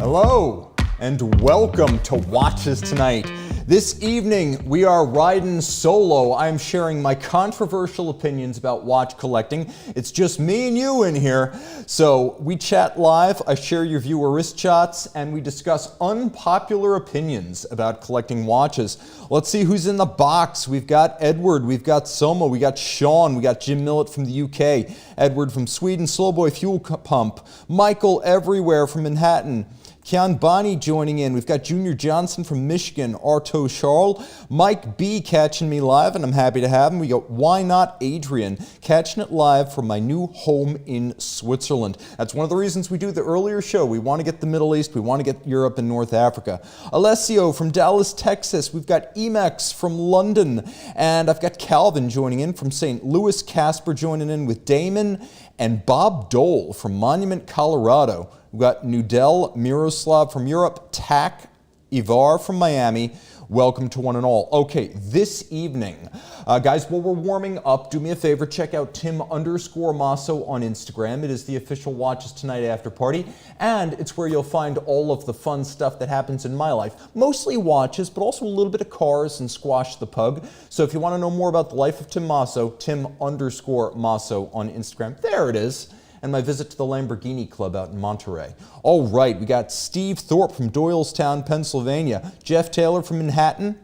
Hello and welcome to Watches Tonight. This evening we are riding solo. I'm sharing my controversial opinions about watch collecting. It's just me and you in here. So we chat live, I share your viewer wrist shots, and we discuss unpopular opinions about collecting watches. Let's see who's in the box. We've got Edward, we've got Soma, we got Sean, we got Jim Millett from the UK, Edward from Sweden, Slowboy Fuel Pump, Michael everywhere from Manhattan, Kian Bani joining in. We've got Junior Johnson from Michigan, Arto Charles, Mike B catching me live, and I'm happy to have him. We got Why Not Adrian catching it live from my new home in Switzerland. That's one of the reasons we do the earlier show. We want to get the Middle East, we want to get Europe and North Africa. Alessio from Dallas, Texas. We've got Emex from London, and I've got Calvin joining in from St. Louis, Casper joining in with Damon, and Bob Dole from Monument, Colorado. We've got Nudel Miroslav from Europe, Tak Ivar from Miami. Welcome to one and all. Okay, this evening, guys, while we're warming up, do me a favor, check out Tim_Mosso on Instagram. It is the official Watches Tonight after party, and it's where you'll find all of the fun stuff that happens in my life. Mostly watches, but also a little bit of cars and Squash the Pug. So if you want to know more about the life of Tim Mosso, Tim_Mosso on Instagram. There it is. And my visit to the Lamborghini Club out in Monterey. All right, we got Steve Thorpe from Doylestown, Pennsylvania, Jeff Taylor from Manhattan,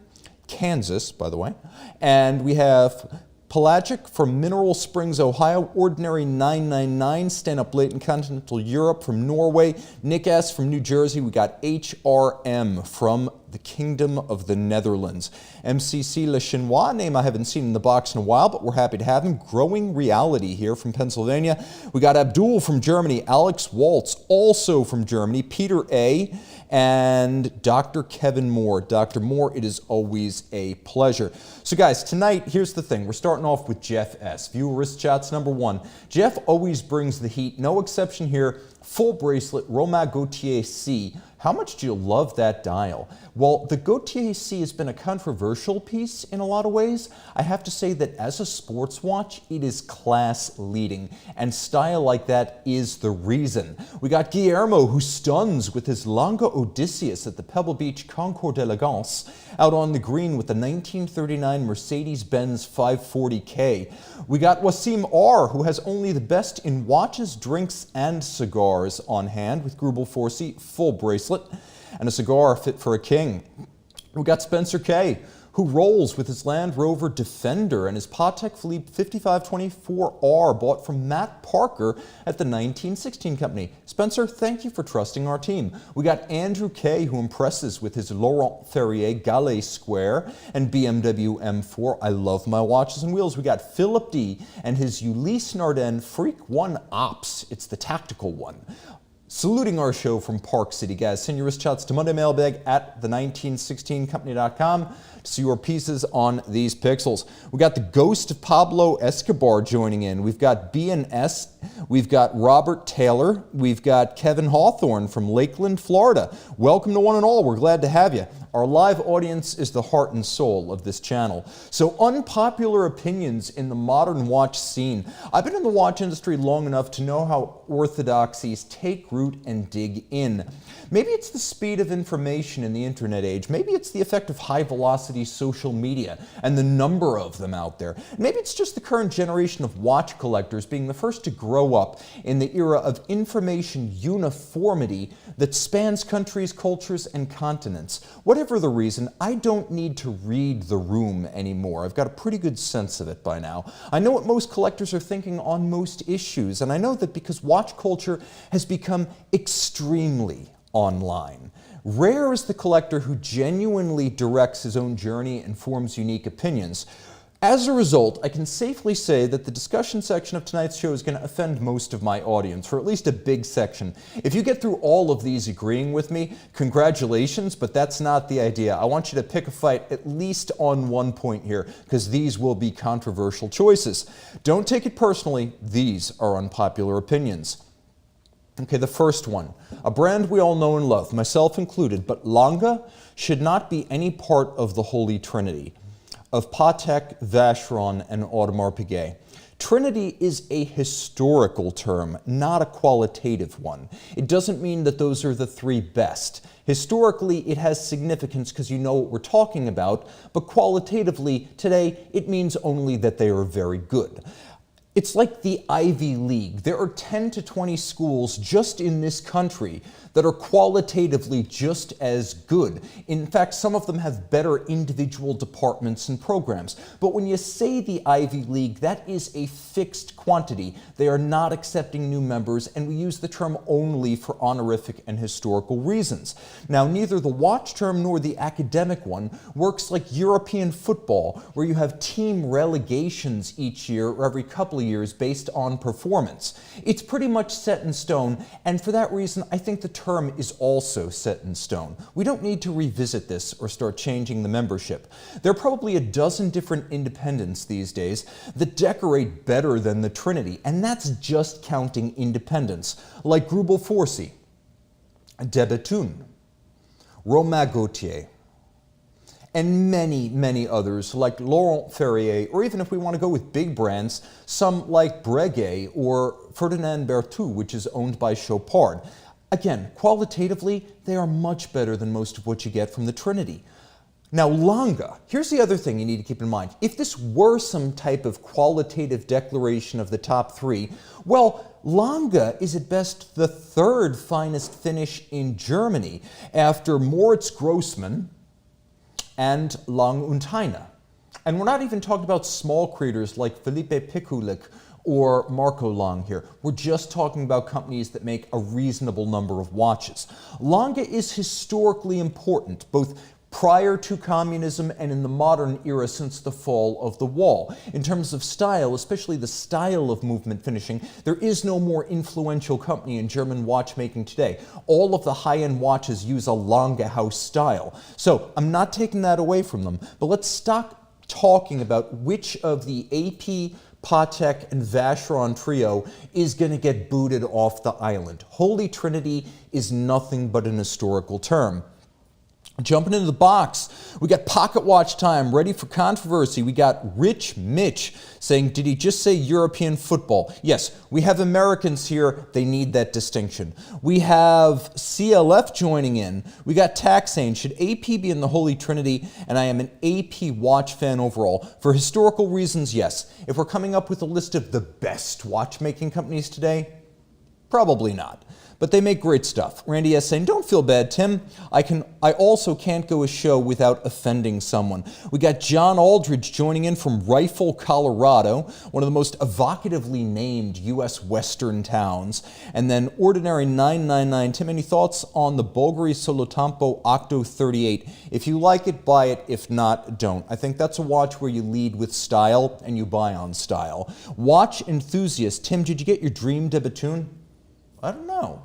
Kansas, by the way, and we have Pelagic from Mineral Springs, Ohio, Ordinary 999, Stand Up Late in Continental Europe from Norway, Nick S. from New Jersey, we got HRM from the Kingdom of the Netherlands, MCC Le Chinois, name I haven't seen in the box in a while, but we're happy to have him, Growing Reality here from Pennsylvania, we got Abdul from Germany, Alex Waltz also from Germany, Peter A., and Dr. Kevin Moore. Dr. Moore, it is always a pleasure. So guys, tonight, here's the thing. We're starting off with Jeff S. Viewer wrist shots number one. Jeff always brings the heat, no exception here. Full bracelet, Romain Gaultier C. How much do you love that dial? Well, the Gaultier C has been a controversial piece in a lot of ways. I have to say that as a sports watch, it is class leading, and style like that is the reason. We got Guillermo, who stuns with his Longa Odysseus at the Pebble Beach Concours d'Elegance, out on the green with the 1939 Mercedes-Benz 540K. We got Wasim R, who has only the best in watches, drinks, and cigars on hand with Grubel 4C full bracelet and a cigar fit for a king. We got Spencer K, who rolls with his Land Rover Defender and his Patek Philippe 5524R bought from Matt Parker at the 1916 Company. Spencer, thank you for trusting our team. We got Andrew K, who impresses with his Laurent Ferrier Gallet Square and BMW M4. I love my watches and wheels. We got Philip D and his Ulysse Nardin Freak 1 Ops. It's the tactical one. Saluting our show from Park City, guys. Send your wrist shots to MondayMailbag at the1916company.com to see your pieces on these pixels. We got the ghost of Pablo Escobar joining in. We've got BNS. We've got Robert Taylor. We've got Kevin Hawthorne from Lakeland, Florida. Welcome to one and all. We're glad to have you. Our live audience is the heart and soul of this channel. So unpopular opinions in the modern watch scene. I've been in the watch industry long enough to know how orthodoxies take root and dig in. Maybe it's the speed of information in the internet age. Maybe it's the effect of high velocity social media and the number of them out there. Maybe it's just the current generation of watch collectors being the first to grow up in the era of information uniformity that spans countries, cultures, and continents. Whatever the reason, I don't need to read the room anymore. I've got a pretty good sense of it by now. I know what most collectors are thinking on most issues, and I know that because watch culture has become extremely online. Rare is the collector who genuinely directs his own journey and forms unique opinions. As a result, I can safely say that the discussion section of tonight's show is going to offend most of my audience, or at least a big section. If you get through all of these agreeing with me, congratulations, but that's not the idea. I want you to pick a fight at least on one point here, because these will be controversial choices. Don't take it personally. These are unpopular opinions. Okay, the first one, a brand we all know and love, myself included, but Lange should not be any part of the Holy Trinity. of Patek, Vacheron, and Audemars Piguet. Trinity is a historical term, not a qualitative one. It doesn't mean that those are the three best. Historically, it has significance because you know what we're talking about, but qualitatively, today, it means only that they are very good. It's like the Ivy League. There are 10 to 20 schools just in this country that are qualitatively just as good. In fact, some of them have better individual departments and programs. But when you say the Ivy League, that is a fixed quantity. They are not accepting new members, and we use the term only for honorific and historical reasons. Now, neither the watch term nor the academic one works like European football, where you have team relegations each year or every couple of years based on performance. It's pretty much set in stone, and for that reason, I think the term is also set in stone. We don't need to revisit this or start changing the membership. There are probably a dozen different independents these days that decorate better than the Trinity, and that's just counting independents, like Grubel Forsey, de Bethune, Romain Gauthier, and many, many others like Laurent Ferrier, or even if we want to go with big brands, some like Breguet or Ferdinand Berthoud, which is owned by Chopard. Again, qualitatively, they are much better than most of what you get from the Trinity. Now, Lange, here's the other thing you need to keep in mind. If this were some type of qualitative declaration of the top three, well, Lange is at best the third finest finish in Germany after Moritz Grossmann and Lang und Heine. And we're not even talking about small creators like Philippe Pikulik or Marco Lang here. We're just talking about companies that make a reasonable number of watches. Lange is historically important, both prior to communism and in the modern era since the fall of the wall. In terms of style, especially the style of movement finishing, there is no more influential company in German watchmaking today. All of the high-end watches use a Lange house style. So I'm not taking that away from them, but let's stop talking about which of the AP, Patek, and Vacheron trio is going to get booted off the island. Holy Trinity is nothing but an historical term. Jumping into the box, we got Pocket Watch time, ready for controversy. We got Rich Mitch saying, did he just say European football? Yes, we have Americans here. They need that distinction. We have CLF joining in. We got Tax saying, should AP be in the Holy Trinity? And I am an AP watch fan overall. For historical reasons, yes. If we're coming up with a list of the best watchmaking companies today, probably not. But they make great stuff. Randy S. saying, don't feel bad, Tim. I also can't go a show without offending someone. We got John Aldridge joining in from Rifle, Colorado, one of the most evocatively named U.S. Western towns. And then Ordinary 999. Tim, any thoughts on the Bulgari Solotampo Octo 38? If you like it, buy it. If not, don't. I think that's a watch where you lead with style and you buy on style. Watch enthusiast. Tim, did you get your dream de Bethune? I don't know.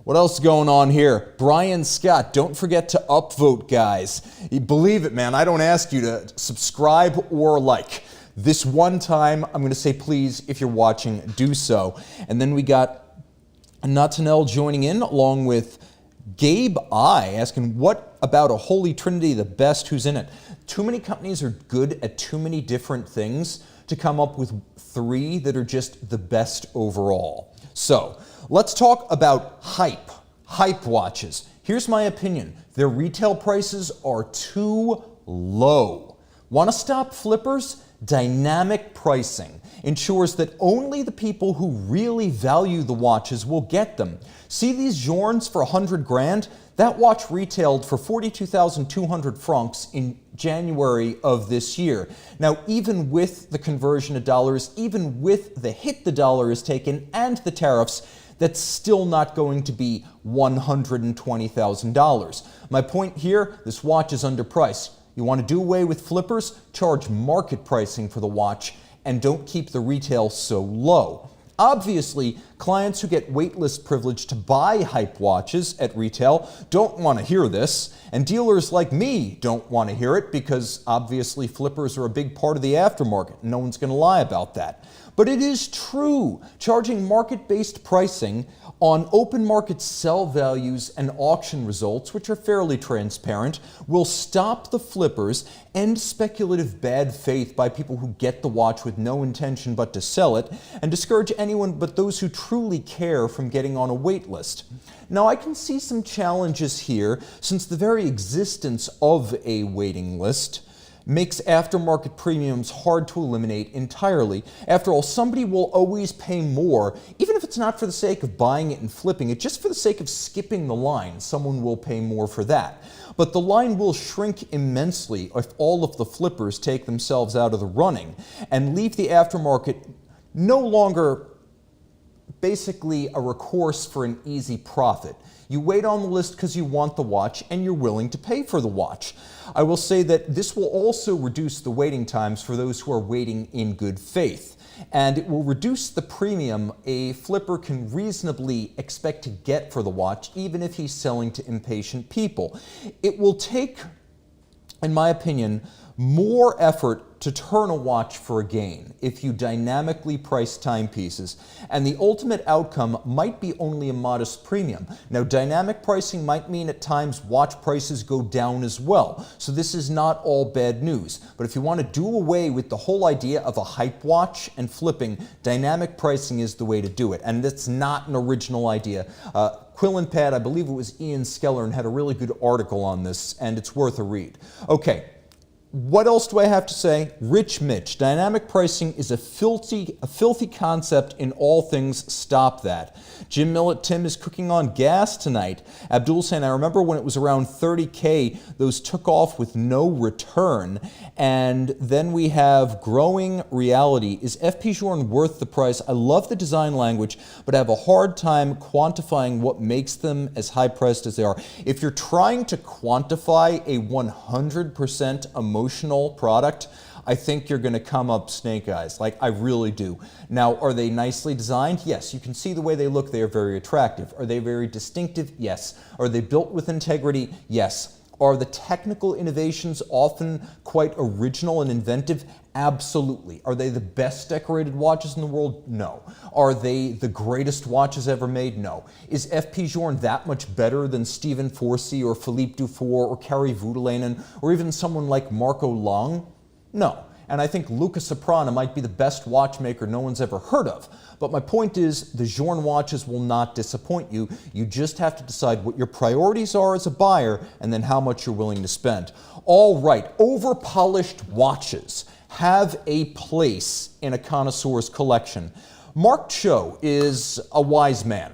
What else is going on here? Brian Scott, don't forget to upvote, guys. Believe it, man, I don't ask you to subscribe or like. This one time, I'm going to say, please, if you're watching, do so. And then we got Natanel joining in, along with Gabe I, asking, what about a Holy Trinity, the best, who's in it? Too many companies are good at too many different things to come up with three that are just the best overall. So, let's talk about hype watches. Here's my opinion. Their retail prices are too low. Want to stop flippers? Dynamic pricing ensures that only the people who really value the watches will get them. See these Journes for 100 grand? That watch retailed for 42,200 francs in January of this year. Now, even with the conversion of dollars, even with the hit the dollar has taken and the tariffs, that's still not going to be $120,000. My point here, this watch is underpriced. You want to do away with flippers? Charge market pricing for the watch and don't keep the retail so low. Obviously, clients who get waitlist privilege to buy hype watches at retail don't want to hear this, and dealers like me don't want to hear it because obviously flippers are a big part of the aftermarket. No one's going to lie about that. But it is true. Charging market-based pricing on open market sell values and auction results, which are fairly transparent, will stop the flippers, end speculative bad faith by people who get the watch with no intention but to sell it, and discourage anyone but those who truly care from getting on a wait list. Now, I can see some challenges here, since the very existence of a waiting list makes aftermarket premiums hard to eliminate entirely. After all, somebody will always pay more, even if it's not for the sake of buying it and flipping it, just for the sake of skipping the line. Someone will pay more for that. But the line will shrink immensely if all of the flippers take themselves out of the running and leave the aftermarket no longer basically a recourse for an easy profit. You wait on the list because you want the watch and you're willing to pay for the watch. I will say that this will also reduce the waiting times for those who are waiting in good faith. And it will reduce the premium a flipper can reasonably expect to get for the watch, even if he's selling to impatient people. It will take, in my opinion, more effort to turn a watch for a gain if you dynamically price timepieces, and the ultimate outcome might be only a modest premium. Now, dynamic pricing might mean at times watch prices go down as well, so this is not all bad news. But if you want to do away with the whole idea of a hype watch and flipping, dynamic pricing is the way to do it, and that's not an original idea. Quill and Pad, I believe it was Ian Skellern, had a really good article on this, and it's worth a read. Okay. What else do I have to say? Rich Mitch, dynamic pricing is a filthy concept in all things. Stop that. Jim Millett, Tim is cooking on gas tonight. Abdul saying, I remember when it was around 30K, those took off with no return. And then we have Growing Reality. Is FP Journe worth the price? I love the design language, but I have a hard time quantifying what makes them as high priced as they are. If you're trying to quantify a 100% emotional product, I think you're going to come up snake eyes. Like, I really do. Now, are they nicely designed? Yes. You can see the way they look. They are very attractive. Are they very distinctive? Yes. Are they built with integrity? Yes. Are the technical innovations often quite original and inventive? Absolutely. Are they the best decorated watches in the world? No. Are they the greatest watches ever made? No. Is FP Journe that much better than Stephen Forsey or Philippe Dufour or Kari Voutilainen or even someone like Marco Long? No. And I think Luca Soprano might be the best watchmaker no one's ever heard of. But my point is, the Journe watches will not disappoint you. You just have to decide what your priorities are as a buyer and then how much you're willing to spend. All right, over-polished watches have a place in a connoisseur's collection. Mark Cho is a wise man,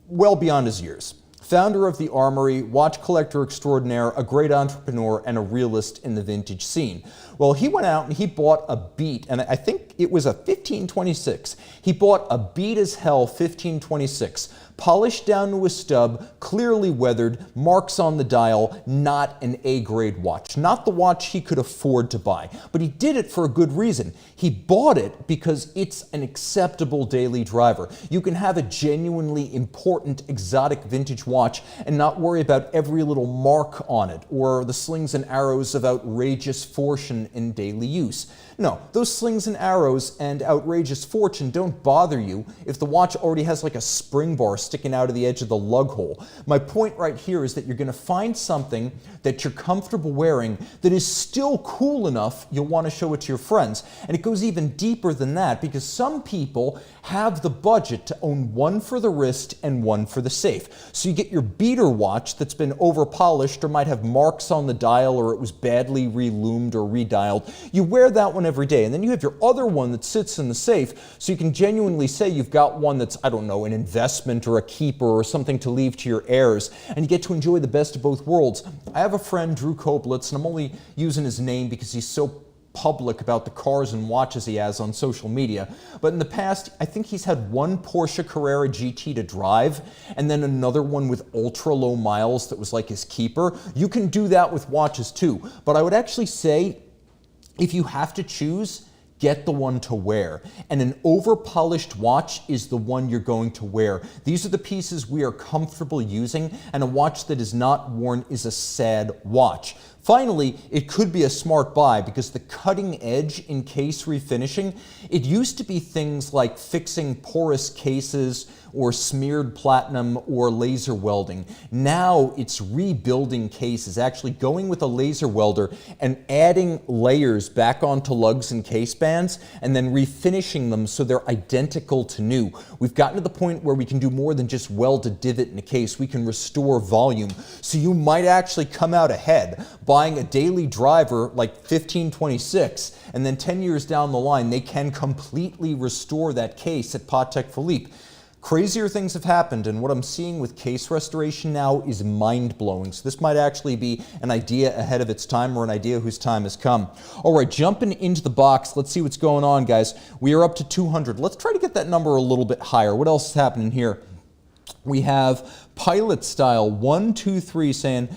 well beyond his years. Founder of The Armory, watch collector extraordinaire, a great entrepreneur, and a realist in the vintage scene. Well, he went out and he bought a beat, and I think it was a 1526. He bought a beat as hell 1526, polished down to a stub, clearly weathered, marks on the dial, not an A-grade watch. Not the watch he could afford to buy, but he did it for a good reason. He bought it because it's an acceptable daily driver. You can have a genuinely important exotic vintage watch and not worry about every little mark on it or the slings and arrows of outrageous fortune in daily use. No, those slings and arrows and outrageous fortune don't bother you if the watch already has like a spring bar sticking out of the edge of the lug hole. My point right here is that you're going to find something that you're comfortable wearing that is still cool enough you'll want to show it to your friends. And it goes even deeper than that, because some people have the budget to own one for the wrist and one for the safe. So you get your beater watch that's been over-polished or might have marks on the dial or it was badly re-loomed or redialed. You wear that one every day. And then you have your other one that sits in the safe, so you can genuinely say you've got one that's, I don't know, an investment or a keeper or something to leave to your heirs, and you get to enjoy the best of both worlds. I have a friend, Drew Koblitz, and I'm only using his name because he's so public about the cars and watches he has on social media. But in the past, I think he's had one Porsche Carrera GT to drive and then another one with ultra low miles that was like his keeper. You can do that with watches too. But I would actually say, if you have to choose, get the one to wear. And an over-polished watch is the one you're going to wear. These are the pieces we are comfortable using, and a watch that is not worn is a sad watch. Finally, it could be a smart buy because the cutting edge in case refinishing, it used to be things like fixing porous cases or smeared platinum or laser welding. Now it's rebuilding cases, actually going with a laser welder and adding layers back onto lugs and case bands and then refinishing them so they're identical to new. We've gotten to the point where we can do more than just weld a divot in a case. We can restore volume. So you might actually come out ahead buying a daily driver like 1526, and then 10 years down the line, they can completely restore that case at Patek Philippe. Crazier things have happened, and what I'm seeing with case restoration now is mind-blowing. So this might actually be an idea ahead of its time, or an idea whose time has come. All right, jumping into the box, let's see what's going on, guys. We are up to 200. Let's try to get that number a little bit higher. What else is happening here? We have Pilot Style 123 saying,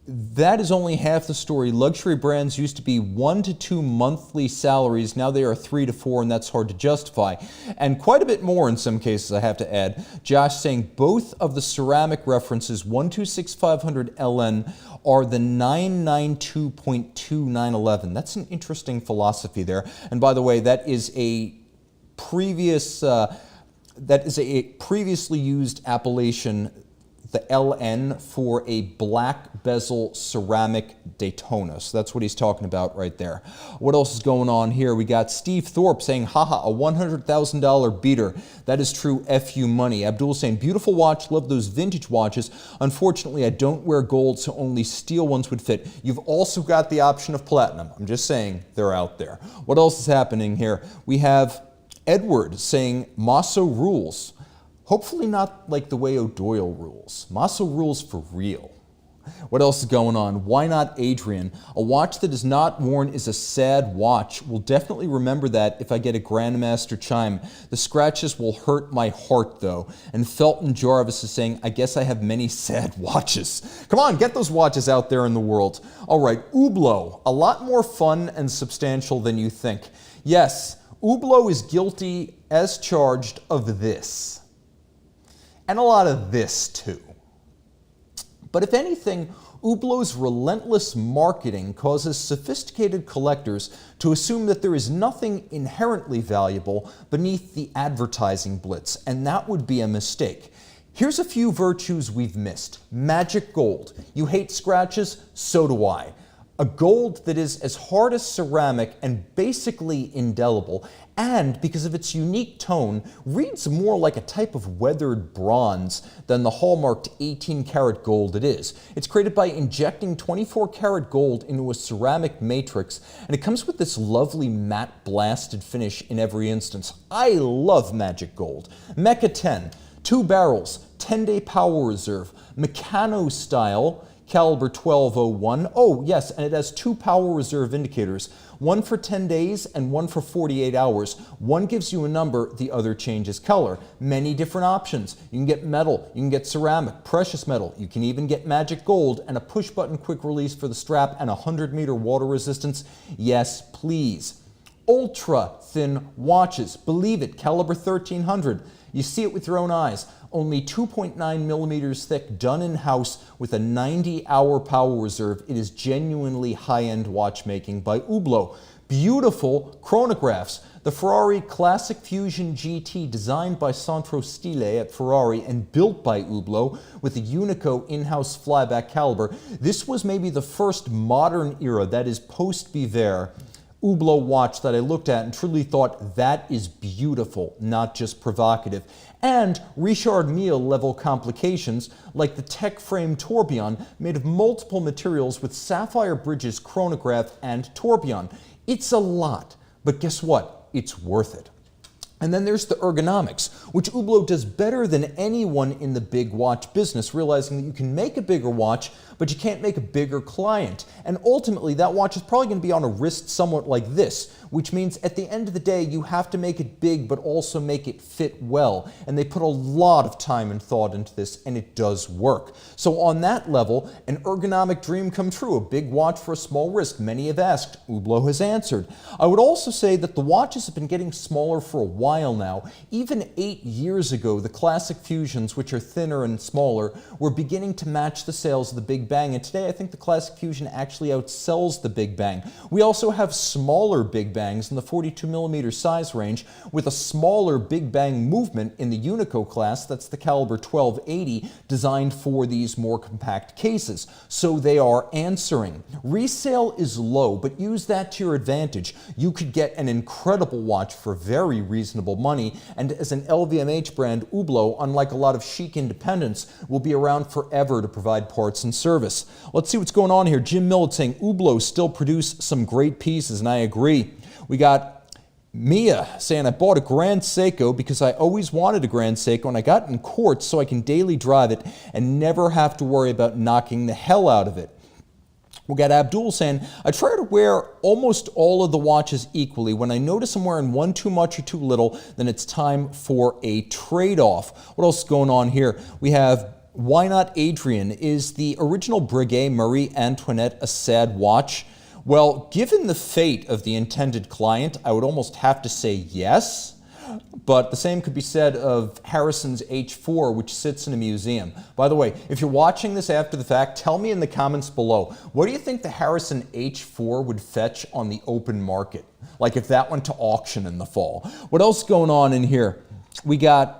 that is only half the story. Luxury brands used to be 1 to 2 monthly salaries. Now they are 3 to 4, and that's hard to justify. And quite a bit more in some cases, I have to add. Josh saying both of the ceramic references, 126500 LN, are the 992.2911. That's an interesting philosophy there. And by the way, that is a previously used appellation, the LN, for a black bezel ceramic Daytona. So that's what he's talking about right there. What else is going on here? We got Steve Thorpe saying, haha, a $100,000 beater. That is true FU money. Abdul saying, beautiful watch, love those vintage watches. Unfortunately, I don't wear gold, so only steel ones would fit. You've also got the option of platinum. I'm just saying, they're out there. What else is happening here? We have Edward saying, Mosso rules. Hopefully not like the way O'Doyle rules. Mosso rules for real. What else is going on? Why not Adrian? A watch that is not worn is a sad watch. We'll definitely remember that if I get a Grandmaster chime. The scratches will hurt my heart though. And Felton Jarvis is saying, I guess I have many sad watches. Come on, get those watches out there in the world. All right, Hublot. A lot more fun and substantial than you think. Yes, Hublot is guilty as charged of this. And a lot of this too. But if anything, Hublot's relentless marketing causes sophisticated collectors to assume that there is nothing inherently valuable beneath the advertising blitz, and that would be a mistake. Here's a few virtues we've missed. Magic gold. You hate scratches? So do I. A gold that is as hard as ceramic and basically indelible, and because of its unique tone, reads more like a type of weathered bronze than the hallmarked 18-karat gold it is. It's created by injecting 24-karat gold into a ceramic matrix, and it comes with this lovely matte blasted finish in every instance. I love magic gold. Mecha 10, 2 barrels, 10-day power reserve, Meccano style, caliber 1201. Oh yes, and it has 2 power reserve indicators, one for 10 days and one for 48 hours. One gives you a number, the other changes color. Many different options. You can get metal, you can get ceramic, precious metal, you can even get magic gold, and a push button quick release for the strap and 100-meter water resistance. Yes, please. Ultra thin watches, believe it, caliber 1300. You see it with your own eyes. Only 2.9 millimeters thick, done in-house with a 90-hour power reserve. It is genuinely high-end watchmaking by Hublot. Beautiful chronographs. The Ferrari Classic Fusion GT, designed by Centro Stile at Ferrari and built by Hublot with a Unico in-house flyback caliber. This was maybe the first modern era, that is post-Biver, Hublot watch that I looked at and truly thought that is beautiful, not just provocative. And Richard Mille level complications like the tech frame tourbillon made of multiple materials with sapphire bridges, chronograph, and tourbillon. It's a lot, but guess what? It's worth it. And then there's the ergonomics, which Hublot does better than anyone in the big watch business, realizing that you can make a bigger watch, but you can't make a bigger client. And ultimately, that watch is probably going to be on a wrist somewhat like this, which means at the end of the day, you have to make it big, but also make it fit well. And they put a lot of time and thought into this, and it does work. So on that level, an ergonomic dream come true, a big watch for a small wrist. Many have asked, Hublot has answered. I would also say that the watches have been getting smaller for a while now. Even 8 years ago, the classic Fusions, which are thinner and smaller, were beginning to match the sales of the big Bang, and today I think the Classic Fusion actually outsells the Big Bang. We also have smaller Big Bangs in the 42mm size range with a smaller Big Bang movement in the Unico class, that's the caliber 1280, designed for these more compact cases. So they are answering. Resale is low, but use that to your advantage. You could get an incredible watch for very reasonable money, and as an LVMH brand, Hublot, unlike a lot of chic independents, will be around forever to provide parts and service. Let's see what's going on here. Jim Millett saying Hublot still produce some great pieces, and I agree. We got Mia saying, I bought a Grand Seiko because I always wanted a Grand Seiko, and I got it in quartz so I can daily drive it and never have to worry about knocking the hell out of it. We got Abdul saying, I try to wear almost all of the watches equally. When I notice I'm wearing one too much or too little, then it's time for a trade-off. What else is going on here? We have Why Not Adrian? Is the original Breguet Marie Antoinette a sad watch? Well, given the fate of the intended client, I would almost have to say yes. But the same could be said of Harrison's H4, which sits in a museum. By the way, if you're watching this after the fact, tell me in the comments below, what do you think the Harrison H4 would fetch on the open market? Like if that went to auction in the fall. What else is going on in here? We got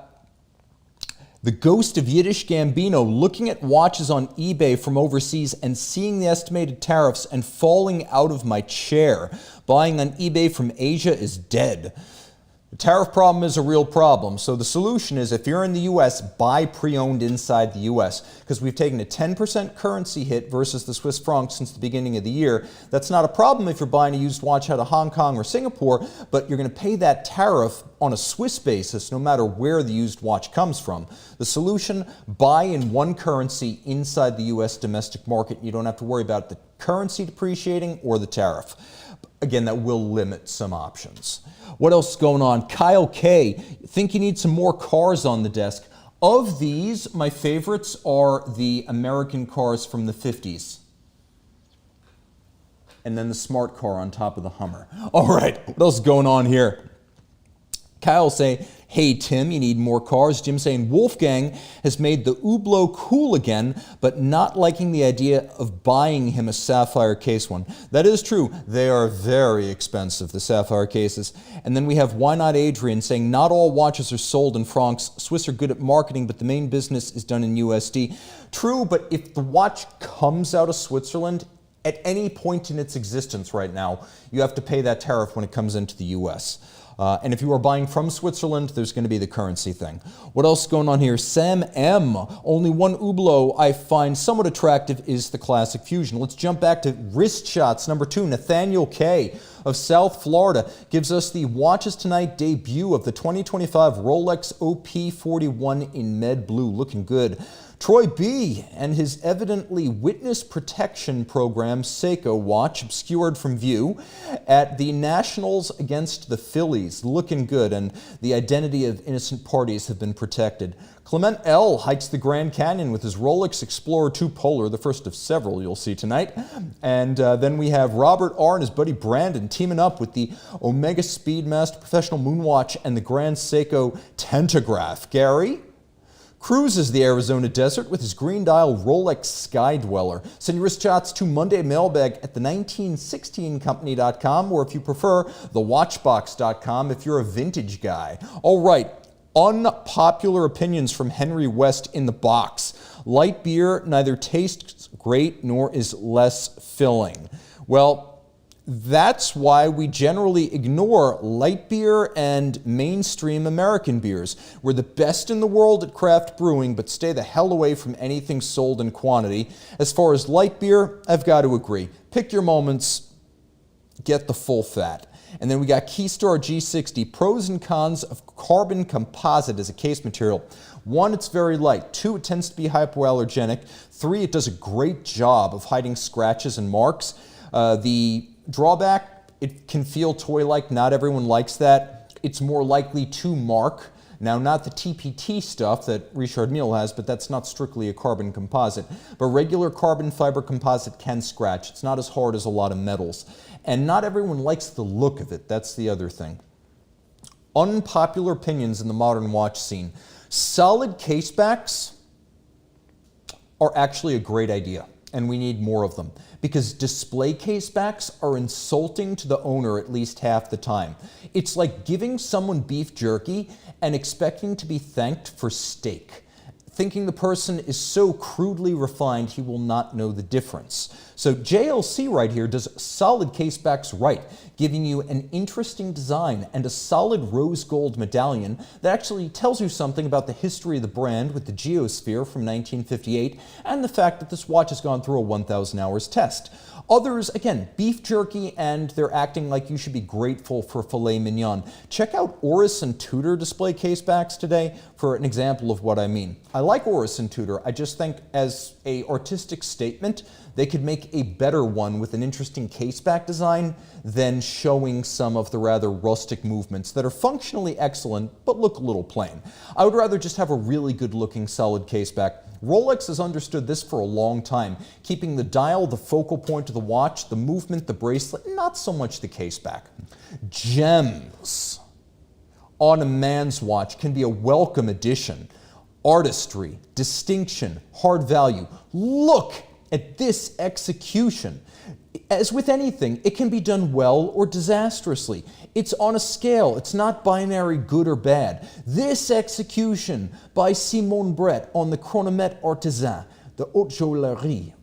the ghost of Yiddish Gambino looking at watches on eBay from overseas and seeing the estimated tariffs and falling out of my chair. Buying on eBay from Asia is dead. The tariff problem is a real problem, so the solution is if you're in the US, buy pre-owned inside the US, because we've taken a 10% currency hit versus the Swiss franc since the beginning of the year. That's not a problem if you're buying a used watch out of Hong Kong or Singapore, but you're going to pay that tariff on a Swiss basis no matter where the used watch comes from. The solution, buy in one currency inside the US domestic market. You don't have to worry about the currency depreciating or the tariff. Again, that will limit some options. What else is going on? Kyle K, think you need some more cars on the desk. Of these, my favorites are the American cars from the 50s. And then the smart car on top of the Hummer. All right, what else is going on here? Kyle say, hey Tim, you need more cars. Jim saying, Wolfgang has made the Hublot cool again, but not liking the idea of buying him a sapphire case one. That is true. They are very expensive, the sapphire cases. And then we have Why Not Adrian saying, not all watches are sold in francs. Swiss are good at marketing, but the main business is done in USD. True, but if the watch comes out of Switzerland, at any point in its existence right now, you have to pay that tariff when it comes into the US. And if you are buying from Switzerland, there's going to be the currency thing. What else is going on here? Sam M. Only one Hublot I find somewhat attractive is the Classic Fusion. Let's jump back to wrist shots. Number 2, Nathaniel K. of South Florida gives us the Watches Tonight debut of the 2025 Rolex OP41 in Med Blue. Looking good. Troy B. and his evidently witness protection program Seiko watch obscured from view at the Nationals against the Phillies. Looking good, and the identity of innocent parties have been protected. Clement L. hikes the Grand Canyon with his Rolex Explorer 2 Polar, the first of several you'll see tonight. And then we have Robert R. and his buddy Brandon teaming up with the Omega Speedmaster Professional Moonwatch and the Grand Seiko Tentograph. Gary cruises the Arizona desert with his green dial Rolex Sky Dweller. Send your wrist shots to Monday Mailbag at the1916company.com, or if you prefer, thewatchbox.com if you're a vintage guy. All right, unpopular opinions from Henry West in the box. Light beer neither tastes great nor is less filling. Well, that's why we generally ignore light beer and mainstream American beers. We're the best in the world at craft brewing, but stay the hell away from anything sold in quantity. As far as light beer, I've got to agree. Pick your moments, get the full fat. And then we got Keystar G60, pros and cons of carbon composite as a case material. 1, it's very light. 2, it tends to be hypoallergenic. 3, it does a great job of hiding scratches and marks. The drawback, it can feel toy-like. Not everyone likes that. It's more likely to mark. Now, not the TPT stuff that Richard Mille has, but that's not strictly a carbon composite. But regular carbon fiber composite can scratch. It's not as hard as a lot of metals. And not everyone likes the look of it. That's the other thing. Unpopular opinions in the modern watch scene. Solid casebacks are actually a great idea. and we need more of them, because display case backs are insulting to the owner at least half the time. It's like giving someone beef jerky and expecting to be thanked for steak, thinking the person is so crudely refined he will not know the difference. So JLC right here does solid case backs right, giving you an interesting design and a solid rose gold medallion that actually tells you something about the history of the brand with the geosphere from 1958 and the fact that this watch has gone through a 1,000 hours test. Others, again, beef jerky, and they're acting like you should be grateful for filet mignon. Check out Oris and Tudor display case backs today for an example of what I mean. I like Oris and Tudor. I just think as a artistic statement, they could make a better one with an interesting caseback design than showing some of the rather rustic movements that are functionally excellent but look a little plain. I would rather just have a really good looking solid caseback. Rolex has understood this for a long time, keeping the dial the focal point of the watch, the movement, the bracelet, not so much the caseback. Gems on a man's watch can be a welcome addition. Artistry, distinction, hard value. Look at this execution. As with anything, it can be done well or disastrously. It's on a scale. It's not binary good or bad. This execution by Simon Brett on the Chronomètre Artisan, the haute joaillerie.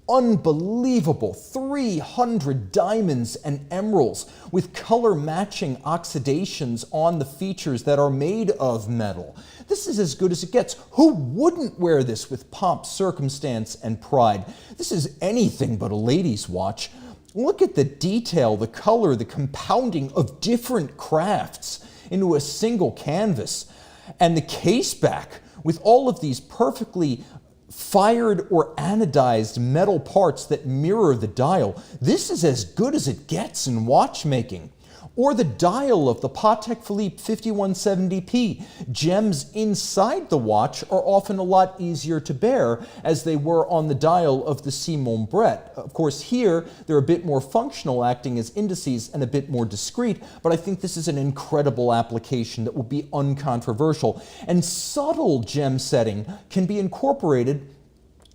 Unbelievable, 300 diamonds and emeralds with color matching oxidations on the features that are made of metal. This is as good as it gets. Who wouldn't wear this with pomp, circumstance, and pride? This is anything but a lady's watch. Look at the detail, the color, the compounding of different crafts into a single canvas. And the caseback with all of these perfectly fired or anodized metal parts that mirror the dial. This is as good as it gets in watchmaking. Or the dial of the Patek Philippe 5170p. Gems inside the watch are often a lot easier to bear as they were on the dial of the Simon Brett. Of course, here they're a bit more functional, acting as indices, and a bit more discreet, but I think this is an incredible application that will be uncontroversial. And subtle gem setting can be incorporated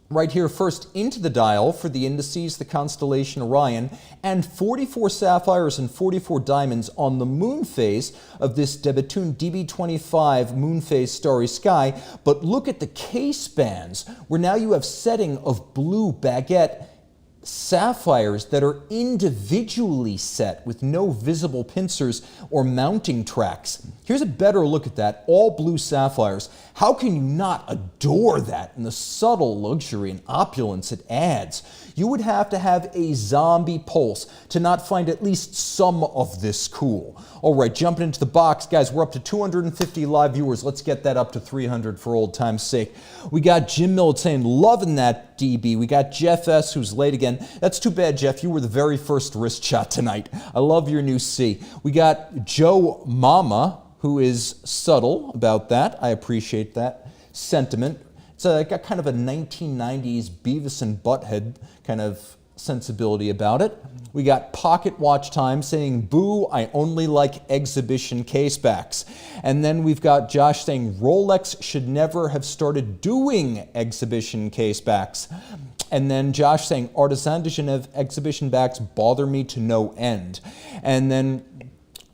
right here first into the dial for the indices, the constellation Orion, and 44 sapphires and 44 diamonds on the moon phase of this de Bethune DB25 moon phase starry sky. But look at the case bands, where now you have setting of blue baguette sapphires that are individually set with no visible pincers or mounting tracks. Here's a better look at that, all blue sapphires. How can you not adore that and the subtle luxury and opulence it adds? You would have to have a zombie pulse to not find at least some of this cool. All right, jumping into the box, guys, we're up to 250 live viewers. Let's get that up to 300 for old time's sake. We got Jim Millett saying, loving that DB. We got Jeff S, who's late again. That's too bad, Jeff. You were the very first wrist shot tonight. I love your new C. We got Joe Mama, who is subtle about that. I appreciate that sentiment. It's got kind of a 1990s Beavis and Butthead kind of sensibility about it. We got Pocket Watch Time saying, boo, I only like exhibition casebacks. And then we've got Josh saying, Rolex should never have started doing exhibition casebacks. And then Josh saying, Artisan de Genève exhibition backs bother me to no end. And then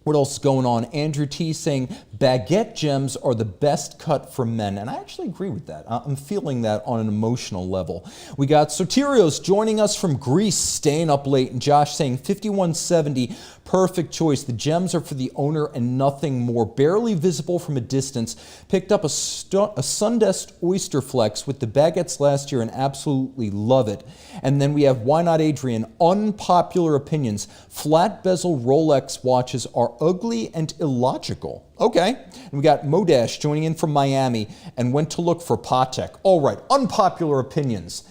what else is going on? Andrew T saying, baguette gems are the best cut for men. And I actually agree with that. I'm feeling that on an emotional level. We got Soterios joining us from Greece, staying up late. And Josh saying, 5170, perfect choice. The gems are for the owner and nothing more. Barely visible from a distance. Picked up a Sundest Oyster Flex with the baguettes last year and absolutely love it. And then we have Why Not Adrian, unpopular opinions. Flat bezel Rolex watches are ugly and illogical. Okay. And we got Modash joining in from Miami and went to look for Patek. All right, unpopular opinions.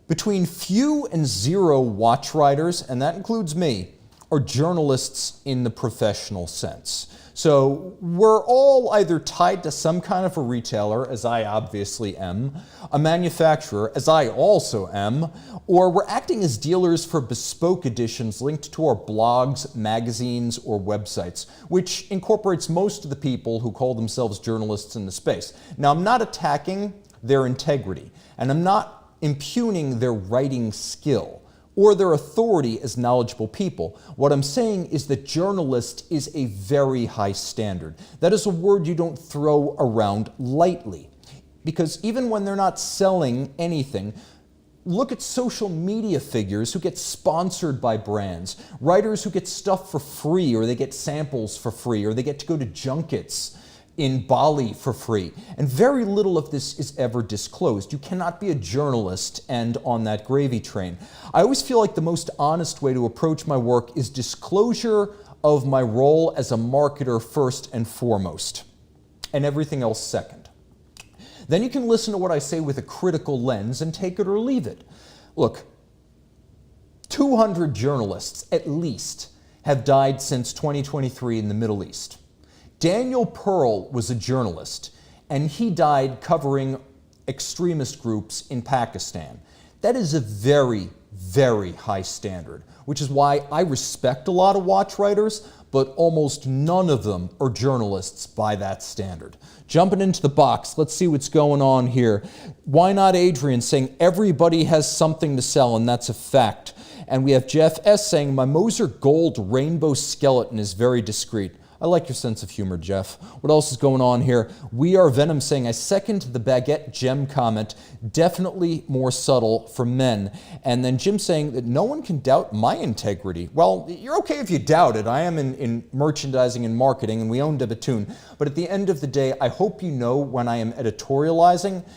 Between few and zero watch writers, and that includes me, are journalists in the professional sense. So we're all either tied to some kind of a retailer, as I obviously am, a manufacturer, as I also am, or we're acting as dealers for bespoke editions linked to our blogs, magazines, or websites, which incorporates most of the people who call themselves journalists in the space. Now, I'm not attacking their integrity, and I'm not impugning their writing skill or their authority as knowledgeable people. What I'm saying is that journalist is a very high standard. That is a word you don't throw around lightly, because even when they're not selling anything, look at social media figures who get sponsored by brands, writers who get stuff for free, or they get samples for free, or they get to go to junkets in Bali for free. And very little of this is ever disclosed. You cannot be a journalist and on that gravy train. I always feel like the most honest way to approach my work is disclosure of my role as a marketer first and foremost, and everything else second. Then you can listen to what I say with a critical lens and take it or leave it. Look, 200 journalists at least have died since 2023 in the Middle East. Daniel Pearl was a journalist, and he died covering extremist groups in Pakistan. That is a very, very high standard, which is why I respect a lot of watch writers, but almost none of them are journalists by that standard. Jumping into the box, let's see what's going on here. Why Not Adrian saying everybody has something to sell, and that's a fact. And we have Jeff S. saying, my Moser Gold rainbow skeleton is very discreet. I like your sense of humor, Jeff. What else is going on here? We Are Venom saying, I second the baguette gem comment, definitely more subtle for men. And then Jim saying that no one can doubt my integrity. Well, you're okay if you doubt it. I am in merchandising and marketing, and we own Debatoon. But at the end of the day, I hope you know when I am editorializing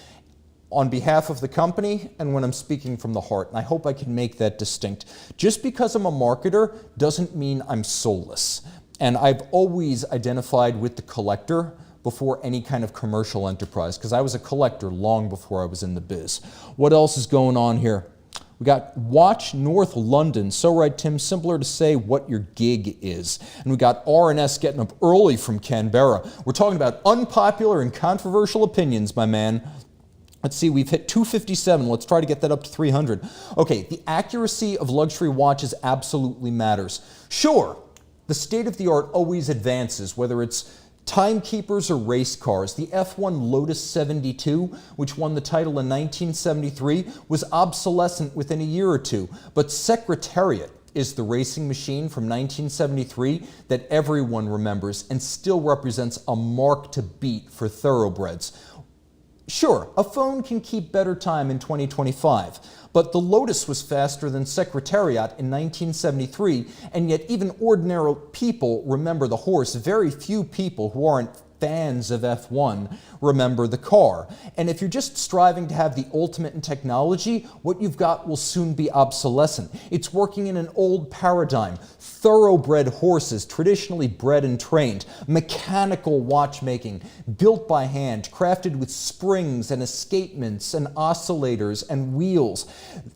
on behalf of the company and when I'm speaking from the heart. And I hope I can make that distinct. Just because I'm a marketer doesn't mean I'm soulless. And I've always identified with the collector before any kind of commercial enterprise, because I was a collector long before I was in the biz. What else is going on here? We got Watch North London. So right, Tim, simpler to say what your gig is. And we got R&S getting up early from Canberra. We're talking about unpopular and controversial opinions, my man. Let's see, we've hit 257. Let's try to get that up to 300. Okay, the accuracy of luxury watches absolutely matters. Sure, the state of the art always advances, whether it's timekeepers or race cars. The F1 Lotus 72, which won the title in 1973, was obsolescent within a year or two. But Secretariat is the racing machine from 1973 that everyone remembers and still represents a mark to beat for thoroughbreds. Sure, a phone can keep better time in 2025, but the Lotus was faster than Secretariat in 1973, and yet even ordinary people remember the horse. Very few people who aren't fans of F1 remember the car. And if you're just striving to have the ultimate in technology, what you've got will soon be obsolescent. It's working in an old paradigm. Thoroughbred horses, traditionally bred and trained, mechanical watchmaking, built by hand, crafted with springs and escapements and oscillators and wheels.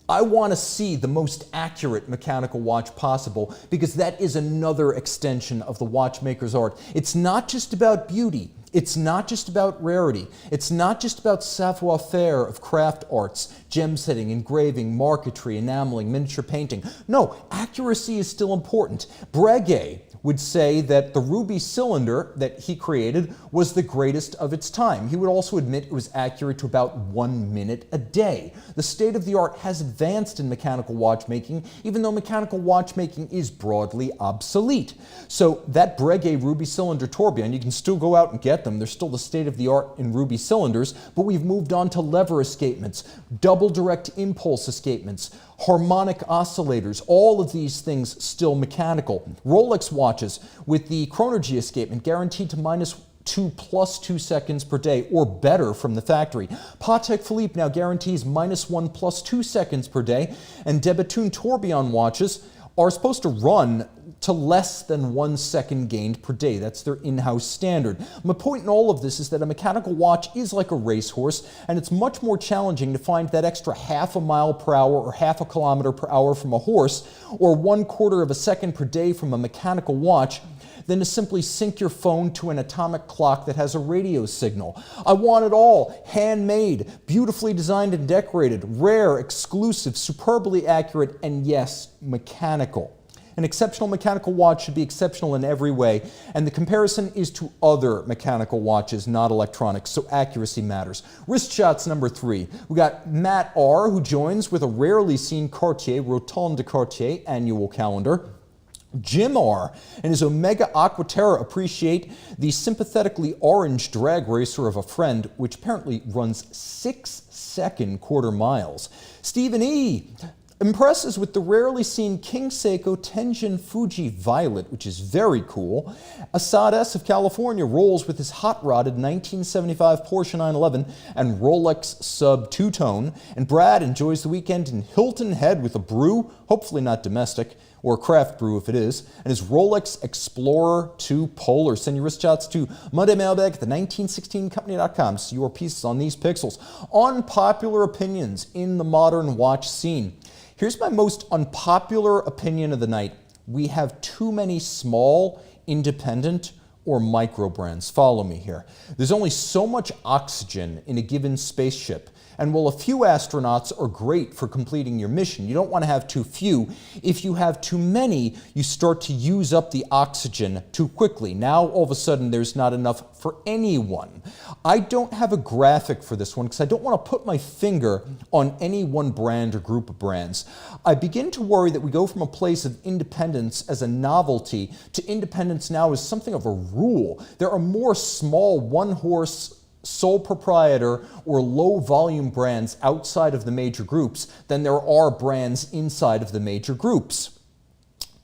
I want to see the most accurate mechanical watch possible, because that is another extension of the watchmaker's art. It's not just about beauty. It's not just about rarity. It's not just about savoir-faire of craft arts, gem setting, engraving, marquetry, enameling, miniature painting. No, accuracy is still important. Breguet would say that the ruby cylinder that he created was the greatest of its time. He would also admit it was accurate to about 1 minute a day. The state of the art has advanced in mechanical watchmaking, even though mechanical watchmaking is broadly obsolete. So that Breguet ruby cylinder tourbillon, you can still go out and get them. They're still the state of the art in ruby cylinders, but we've moved on to lever escapements, double direct impulse escapements, harmonic oscillators, all of these things still mechanical. Rolex watches with the chronergy escapement guaranteed to -2 plus 2 seconds per day or better from the factory. Patek Philippe now guarantees -1 plus 2 seconds per day, and Debatoon tourbillon watches are supposed to run to less than 1 second gained per day. That's their in-house standard. My point in all of this is that a mechanical watch is like a racehorse, and it's much more challenging to find that extra half a mile per hour or half a kilometer per hour from a horse, or 1/4 of a second per day from a mechanical watch, than to simply sync your phone to an atomic clock that has a radio signal. I want it all. Handmade, beautifully designed and decorated, rare, exclusive, superbly accurate, and yes, mechanical. An exceptional mechanical watch should be exceptional in every way, and the comparison is to other mechanical watches, not electronics, so accuracy matters. Wrist shots number 3. We got Matt R., who joins with a rarely seen Cartier Rotonde de Cartier annual calendar. Jim R. and his Omega Aquaterra appreciate the sympathetically orange drag racer of a friend, which apparently runs 6-second quarter miles. Stephen E. impresses with the rarely seen King Seiko Tenjin Fuji Violet, which is very cool. Assad S. of California rolls with his hot-rodded 1975 Porsche 911 and Rolex Sub two-tone. And Brad enjoys the weekend in Hilton Head with a brew, hopefully not domestic, or a craft brew if it is, and his Rolex Explorer 2 Polar. Send your wrist shots to mondaymailbag at the1916company.com. See your pieces on these pixels. Unpopular opinions in the modern watch scene. Here's my most unpopular opinion of the night. We have too many small, independent, or micro brands. Follow me here. There's only so much oxygen in a given spaceship. And while a few astronauts are great for completing your mission, you don't want to have too few. If you have too many, you start to use up the oxygen too quickly. Now, all of a sudden, there's not enough for anyone. I don't have a graphic for this one because I don't want to put my finger on any one brand or group of brands. I begin to worry that we go from a place of independence as a novelty to independence now as something of a rule. There are more small one-horse sole proprietor or low volume brands outside of the major groups than there are brands inside of the major groups.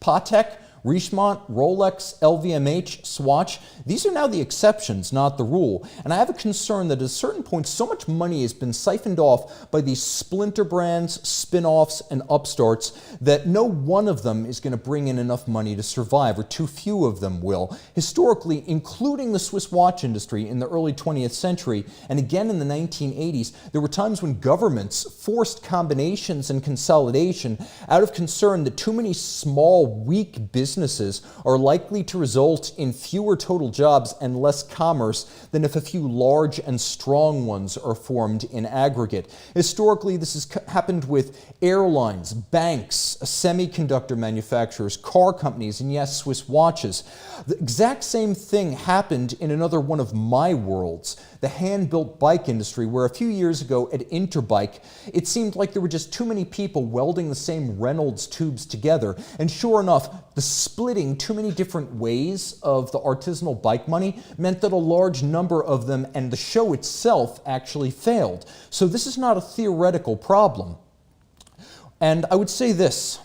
Patek, Richemont, Rolex, LVMH, Swatch, these are now the exceptions, not the rule. And I have a concern that at a certain point, so much money has been siphoned off by these splinter brands, spin-offs, and upstarts that no one of them is going to bring in enough money to survive, or too few of them will. Historically, including the Swiss watch industry in the early 20th century, and again in the 1980s, there were times when governments forced combinations and consolidation out of concern that too many small, weak businesses are likely to result in fewer total jobs and less commerce than if a few large and strong ones are formed in aggregate. Historically, this has happened with airlines, banks, semiconductor manufacturers, car companies, and yes, Swiss watches. The exact same thing happened in another one of my worlds, the hand-built bike industry, where a few years ago at Interbike, it seemed like there were just too many people welding the same Reynolds tubes together. And sure enough, the splitting too many different ways of the artisanal bike money meant that a large number of them and the show itself actually failed. So this is not a theoretical problem. And I would say this.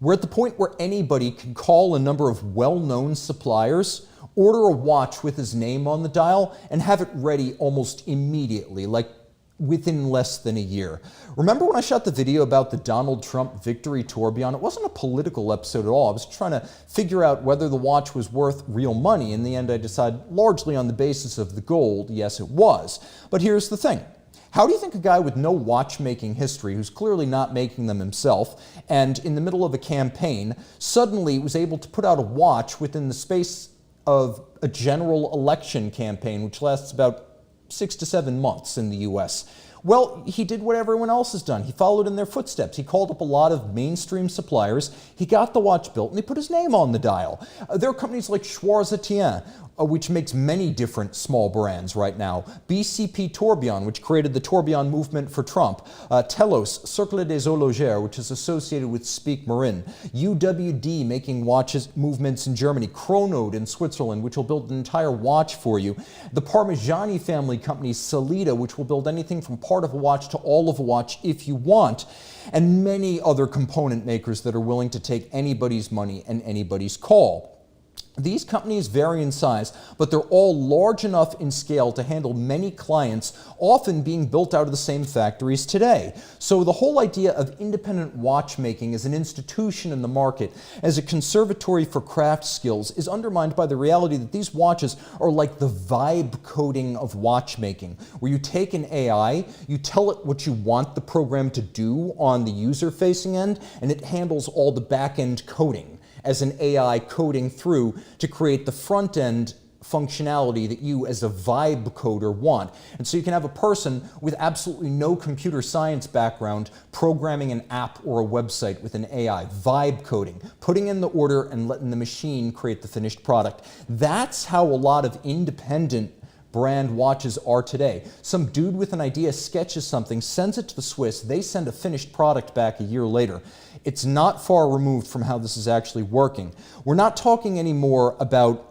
We're at the point where anybody can call a number of well-known suppliers, order a watch with his name on the dial, and have it ready almost immediately, like within less than a year. Remember when I shot the video about the Donald Trump victory tourbillon? It wasn't a political episode at all. I was trying to figure out whether the watch was worth real money. In the end, I decided largely on the basis of the gold, yes, it was. But here's the thing. How do you think a guy with no watchmaking history, who's clearly not making them himself, and in the middle of a campaign, suddenly was able to put out a watch within the space of a general election campaign, which lasts about 6 to 7 months in the US? Well, he did what everyone else has done. He followed in their footsteps. He called up a lot of mainstream suppliers. He got the watch built, and he put his name on the dial. There are companies like Schwarz-Etienne, which makes many different small brands right now. BCP Tourbillon, which created the tourbillon movement for Trump. Telos, Cercle des Horlogers, which is associated with Speak Marin. UWD, making watches movements in Germany. Chronode in Switzerland, which will build an entire watch for you. The Parmigiani family company, Solida, which will build anything from part of a watch to all of a watch if you want. And many other component makers that are willing to take anybody's money and anybody's call. These companies vary in size, but they're all large enough in scale to handle many clients, often being built out of the same factories today. So the whole idea of independent watchmaking as an institution in the market, as a conservatory for craft skills, is undermined by the reality that these watches are like the vibe coding of watchmaking, where you take an AI, you tell it what you want the program to do on the user-facing end, and it handles all the back-end coding as an AI coding through to create the front end functionality that you as a vibe coder want. And so you can have a person with absolutely no computer science background programming an app or a website with an AI, vibe coding, putting in the order and letting the machine create the finished product. That's how a lot of independent brand watches are today. Some dude with an idea sketches something, sends it to the Swiss, they send a finished product back a year later. It's not far removed from how this is actually working. We're not talking anymore about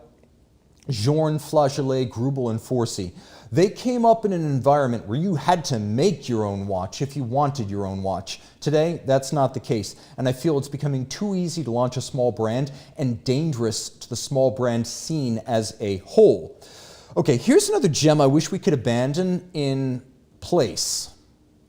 Journe, Flageolet, Grubel, and Forsey. They came up in an environment where you had to make your own watch if you wanted your own watch. Today, that's not the case, and I feel it's becoming too easy to launch a small brand and dangerous to the small brand scene as a whole. Okay, here's another gem I wish we could abandon in place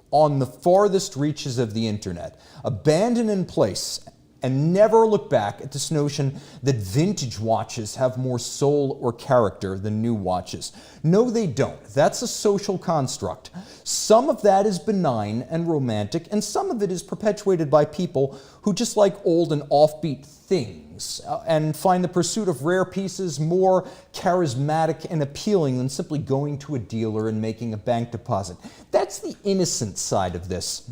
on the farthest reaches of the internet. Abandon in place and never look back at this notion that vintage watches have more soul or character than new watches. No, they don't. That's a social construct. Some of that is benign and romantic, and some of it is perpetuated by people who just like old and offbeat things and find the pursuit of rare pieces more charismatic and appealing than simply going to a dealer and making a bank deposit. That's the innocent side of this.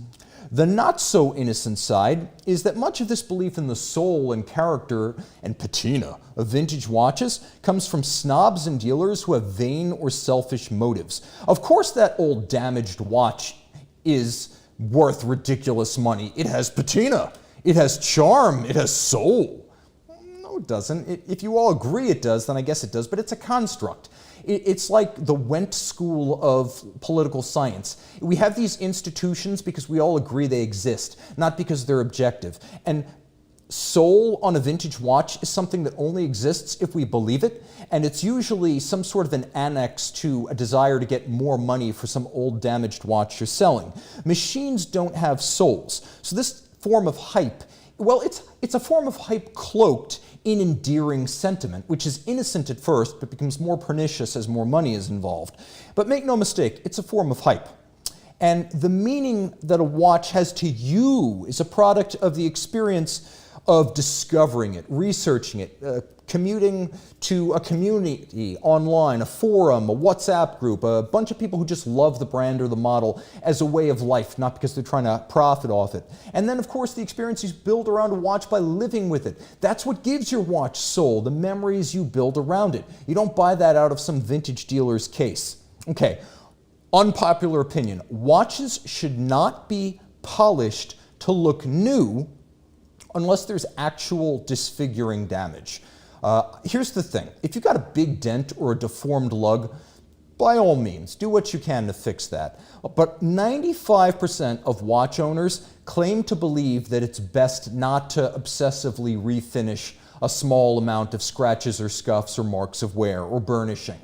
The not-so-innocent side is that much of this belief in the soul and character and patina of vintage watches comes from snobs and dealers who have vain or selfish motives. Of course that old damaged watch is worth ridiculous money. It has patina, it has charm, it has soul. No, it doesn't. If you all agree it does, then I guess it does, but it's a construct. It's like the Went School of political science. We have these institutions because we all agree they exist, not because they're objective. And soul on a vintage watch is something that only exists if we believe it, and it's usually some sort of an annex to a desire to get more money for some old damaged watch you're selling. Machines don't have souls. So this form of hype, well, it's a form of hype cloaked in endearing sentiment, which is innocent at first, but becomes more pernicious as more money is involved. But make no mistake, it's a form of hype. And the meaning that a watch has to you is a product of the experience of discovering it, researching it, commuting to a community online, a forum, a WhatsApp group, a bunch of people who just love the brand or the model as a way of life, not because they're trying to profit off it. And then, of course, the experience you build around a watch by living with it. That's what gives your watch soul, the memories you build around it. You don't buy that out of some vintage dealer's case. Okay, unpopular opinion. Watches should not be polished to look new unless there's actual disfiguring damage. Here's the thing. If you've got a big dent or a deformed lug, by all means, do what you can to fix that. But 95% of watch owners claim to believe that it's best not to obsessively refinish a small amount of scratches or scuffs or marks of wear or burnishing.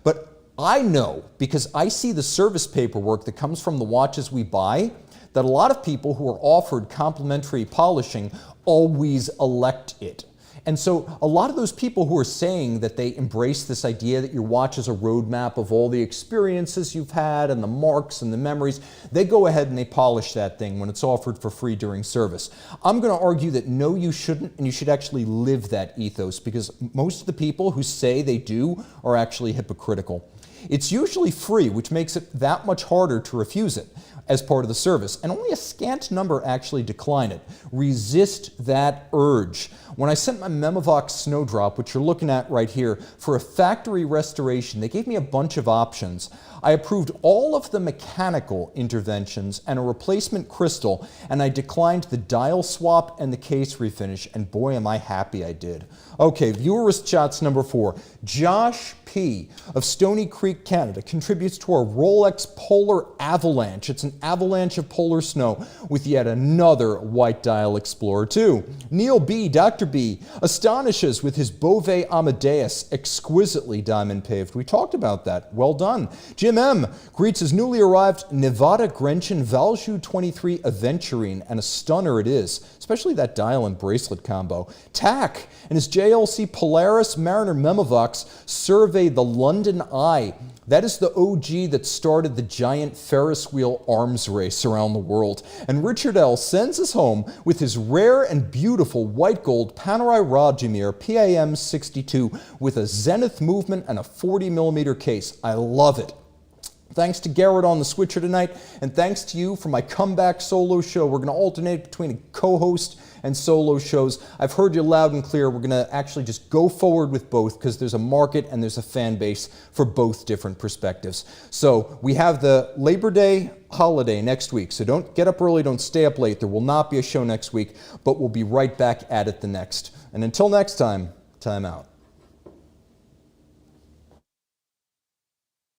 But I know, because I see the service paperwork that comes from the watches we buy, that a lot of people who are offered complimentary polishing always elect it. And so a lot of those people who are saying that they embrace this idea that your watch is a roadmap of all the experiences you've had and the marks and the memories, they go ahead and they polish that thing when it's offered for free during service. I'm going to argue that no, you shouldn't, and you should actually live that ethos, because most of the people who say they do are actually hypocritical. It's usually free, which makes it that much harder to refuse it as part of the service, and only a scant number actually decline it. Resist that urge. When I sent my Memovox Snowdrop, which you're looking at right here, for a factory restoration, they gave me a bunch of options. I approved all of the mechanical interventions and a replacement crystal, and I declined the dial swap and the case refinish, and boy am I happy I did. Okay, viewerist shots number 4. Josh P. of Stony Creek, Canada, contributes to our Rolex Polar Avalanche. It's an avalanche of polar snow with yet another white dial Explorer 2. Neil B., Dr. B., astonishes with his Beauvais Amadeus, exquisitely diamond paved. We talked about that. Well done. Jim Jim M. greets his newly arrived Nevada Grenchen Valjoux 23 Aventurine, and a stunner it is, especially that dial and bracelet combo. Tack and his JLC Polaris Mariner Memovox survey the London Eye. That is the OG that started the giant Ferris wheel arms race around the world. And Richard L. sends us home with his rare and beautiful white gold Panerai Rajamir PAM 62 with a zenith movement and a 40mm case. I love it. Thanks to Garrett on the switcher tonight, and thanks to you for my comeback solo show. We're going to alternate between a co-host and solo shows. I've heard you loud and clear. We're going to actually just go forward with both because there's a market and there's a fan base for both different perspectives. So we have the Labor Day holiday next week, so don't get up early, don't stay up late. There will not be a show next week, but we'll be right back at it the next. And until next time, time out.